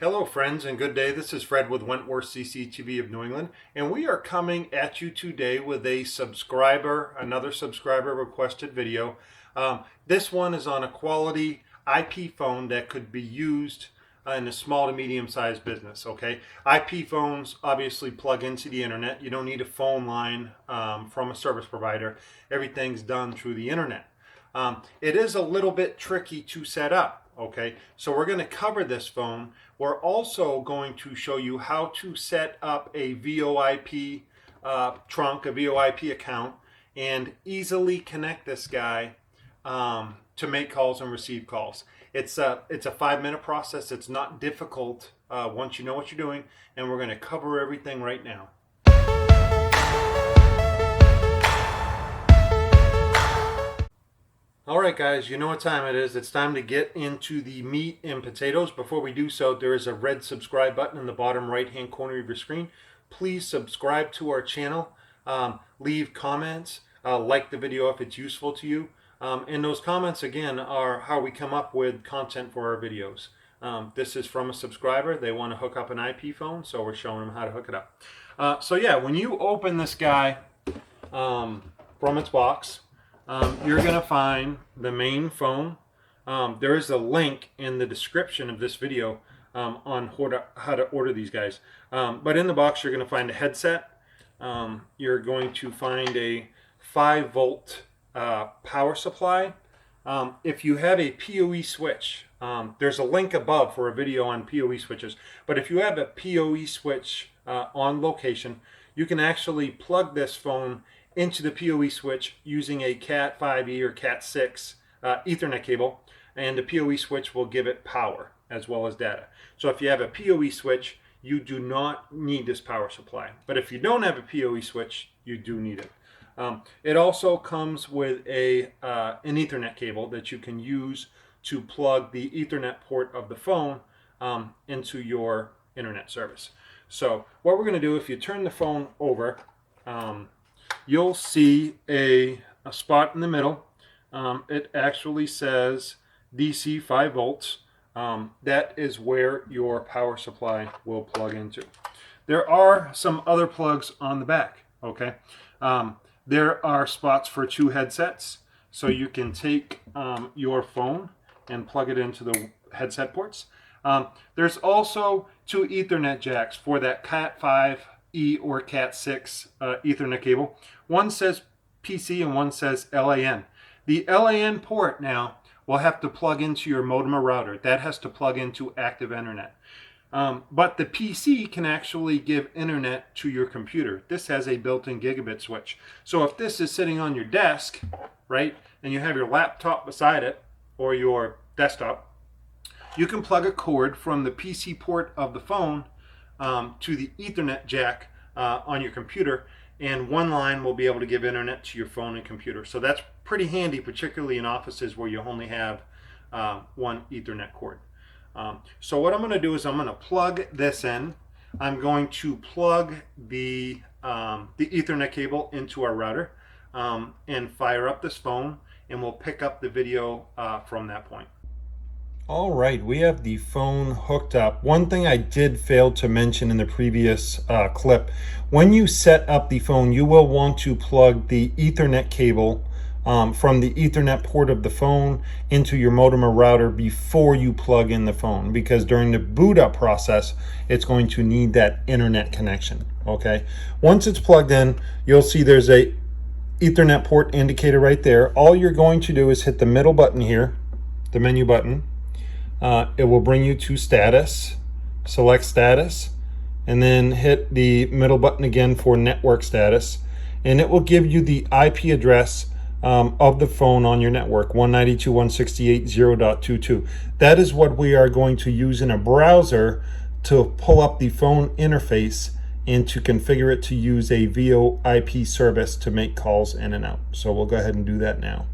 Hello friends and good day. This is Fred with Wentworth CCTV of New England, and we are coming at you today with another subscriber requested video. This one is on a quality IP phone that could be used in a small to medium sized business. Okay, IP phones obviously plug into the internet. You don't need a phone line from a service provider. Everything's done through the internet. It is a little bit tricky to set up. Okay, so we're going to cover this phone. We're also going to show you how to set up a VoIP trunk, a VoIP account, and easily connect this guy to make calls and receive calls. It's a 5-minute process. It's not difficult once you know what you're doing, and we're going to cover everything right now. All right, guys, you know what time it is. It's time to get into the meat and potatoes. Before we do so, there is a red subscribe button in the bottom right-hand corner of your screen. Please subscribe to our channel. Leave comments. Like the video if it's useful to you. And those comments, again, are how we come up with content for our videos. This is from a subscriber. They want to hook up an IP phone, so we're showing them how to hook it up. So yeah, when you open this guy from its box, you're going to find the main phone. There is a link in the description of this video on how to order these guys. But in the box, you're going to find a headset. You're going to find a 5-volt power supply. If you have a PoE switch, there's a link above for a video on PoE switches. But if you have a PoE switch on location, you can actually plug this phone into the PoE switch using a Cat 5e or Cat 6 Ethernet cable, and the PoE switch will give it power as well as data. So if you have a PoE switch, you do not need this power supply. But if you don't have a PoE switch, you do need it. It also comes with an Ethernet cable that you can use to plug the Ethernet port of the phone into your internet service. So what we're going to do, if you turn the phone over, you'll see a spot in the middle. It actually says DC 5 volts. That is where your power supply will plug into. There are some other plugs on the back. Okay, there are spots for 2 headsets, so you can take your phone and plug it into the headset ports. There's also 2 Ethernet jacks for that Cat 5e or Cat 6 Ethernet cable. One says PC and one says LAN. The LAN port now will have to plug into your modem or router. That has to plug into active internet. But the PC can actually give internet to your computer. This has a built-in gigabit switch. So if this is sitting on your desk, right, and you have your laptop beside it or your desktop, you can plug a cord from the PC port of the phone to the Ethernet jack on your computer, and one line will be able to give internet to your phone and computer. So that's pretty handy, particularly in offices where you only have one Ethernet cord. So what I'm going to do is I'm going to plug this in. I'm going to plug the Ethernet cable into our router and fire up this phone, and we'll pick up the video from that point. All right, we have the phone hooked up. One thing I did fail to mention in the previous clip, when you set up the phone, you will want to plug the Ethernet cable from the Ethernet port of the phone into your modem or router before you plug in the phone, because during the boot up process, it's going to need that internet connection, okay? Once it's plugged in, you'll see there's a Ethernet port indicator right there. All you're going to do is hit the middle button here, the menu button. It will bring you to status, select status, and then hit the middle button again for network status, and it will give you the IP address of the phone on your network, 192.168.0.22. That is what we are going to use in a browser to pull up the phone interface and to configure it to use a VoIP service to make calls in and out. So we'll go ahead and do that now.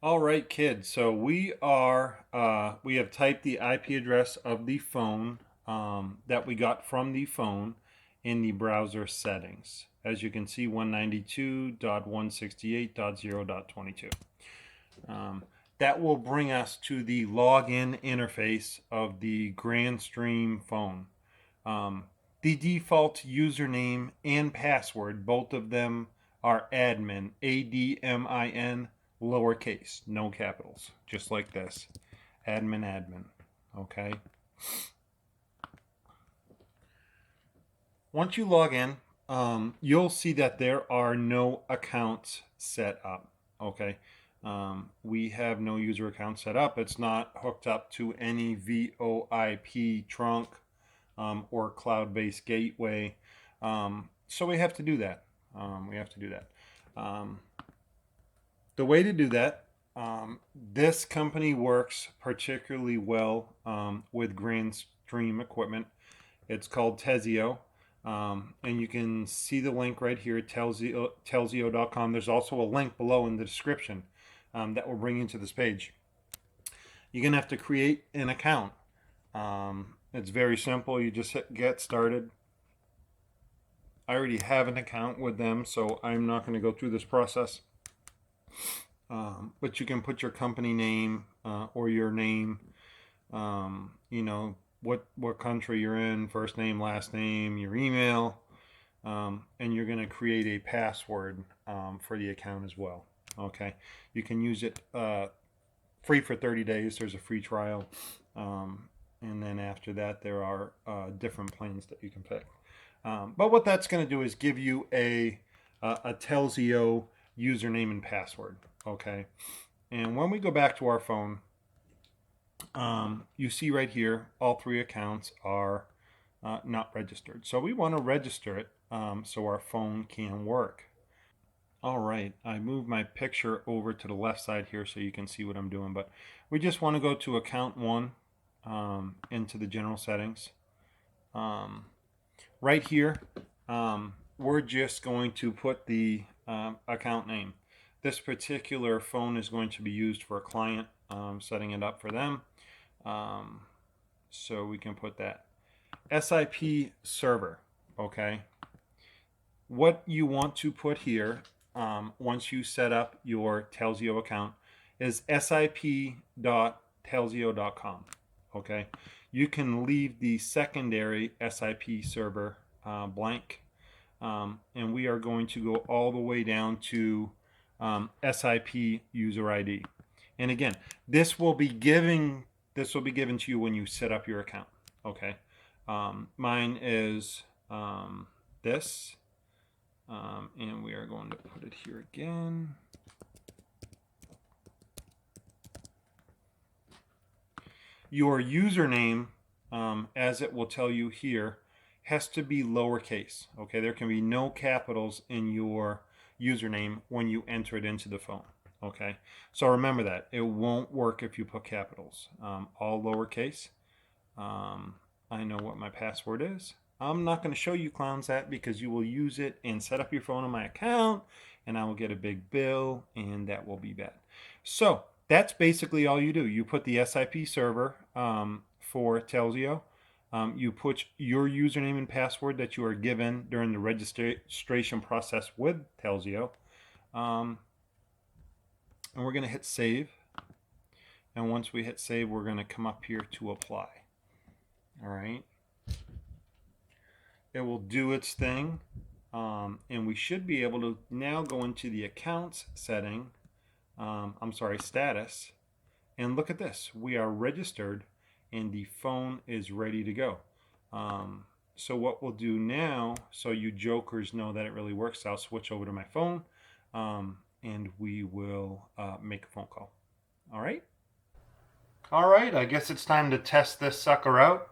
All right, kids, so we have typed the IP address of the phone that we got from the phone in the browser settings. As you can see, 192.168.0.22. that will bring us to the login interface of the Grandstream phone. The default username and password, both of them are admin, ADMIN, lowercase, no capitals, just like this. Admin. Okay. Once you log in, you'll see that there are no accounts set up. Okay. We have no user account set up. It's not hooked up to any VoIP trunk or cloud-based gateway. So we have to do that. The way to do that, this company works particularly well with Grandstream equipment. It's called Telzio. And you can see the link right here, telzio.com. There's also a link below in the description that will bring you to this page. You're going to have to create an account. It's very simple. You just hit get started. I already have an account with them, so I'm not going to go through this process. But you can put your company name or your name, you know, what country you're in, first name, last name, your email, and you're going to create a password for the account as well. Okay, you can use it free for 30 days. There's a free trial, and then after that there are different plans that you can pick. But what that's going to do is give you a Telzio username and password. Okay, and when we go back to our phone, you see right here, all three accounts are not registered. So we want to register it so our phone can work. All right, I moved my picture over to the left side here so you can see what I'm doing, but we just want to go to account 1 into the general settings. Right here, we're just going to put the account name. This particular phone is going to be used for a client, setting it up for them. So we can put that. SIP server, okay? What you want to put here, once you set up your Telzio account, is sip.telzio.com, okay? You can leave the secondary SIP server blank, and we are going to go all the way down to SIP user ID. And again, this will be given to you when you set up your account. Okay, mine is this, and we are going to put it here again. Your username, as it will tell you here, has to be lowercase. Okay, there can be no capitals in your username when you enter it into the phone. Okay, so remember that. It won't work if you put capitals. All lowercase. I know what my password is. I'm not going to show you clowns that because you will use it and set up your phone on my account, and I will get a big bill, and that will be bad. So that's basically all you do. You put the SIP server for Telzio. You put your username and password that you are given during the registration process with Telzio. And we're going to hit save. And once we hit save, we're going to come up here to apply. All right. It will do its thing. And we should be able to now go into the accounts setting. Status. And look at this. We are registered and the phone is ready to go. So what we'll do now, so you jokers know that it really works, I'll switch over to my phone and we will make a phone call. All right? All right, I guess it's time to test this sucker out.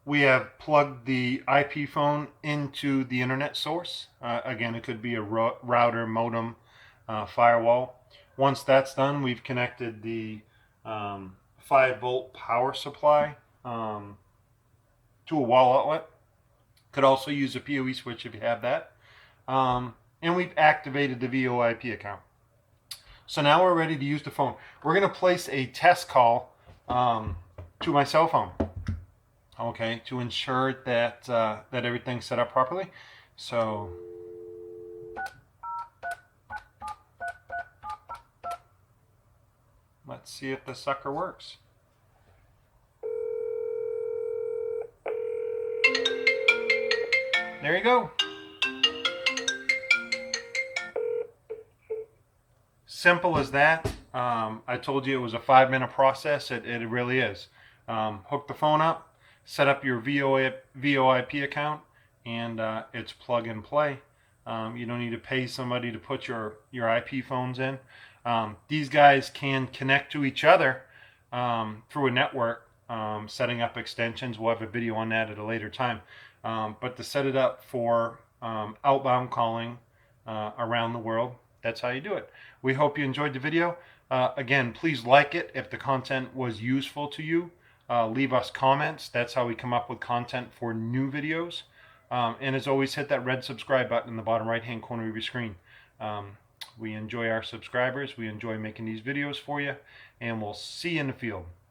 We have plugged the IP phone into the internet source. Again, it could be a router, modem, firewall. Once that's done, we've connected the 5-volt power supply to a wall outlet. Could also use a PoE switch if you have that. And we've activated the VoIP account. So now we're ready to use the phone. We're going to place a test call to my cell phone, okay, to ensure that that everything's set up properly. So see if the sucker works. There you go. Simple as that. I told you it was a 5-minute process. It really is. Hook the phone up, set up your VoIP account, and it's plug and play. You don't need to pay somebody to put your IP phones in. These guys can connect to each other through a network, setting up extensions. We'll have a video on that at a later time. But to set it up for outbound calling around the world, that's how you do it. We hope you enjoyed the video. Again, please like it if the content was useful to you. Leave us comments. That's how we come up with content for new videos. And as always, hit that red subscribe button in the bottom right hand corner of your screen. We enjoy our subscribers. We enjoy making these videos for you. And we'll see you in the field.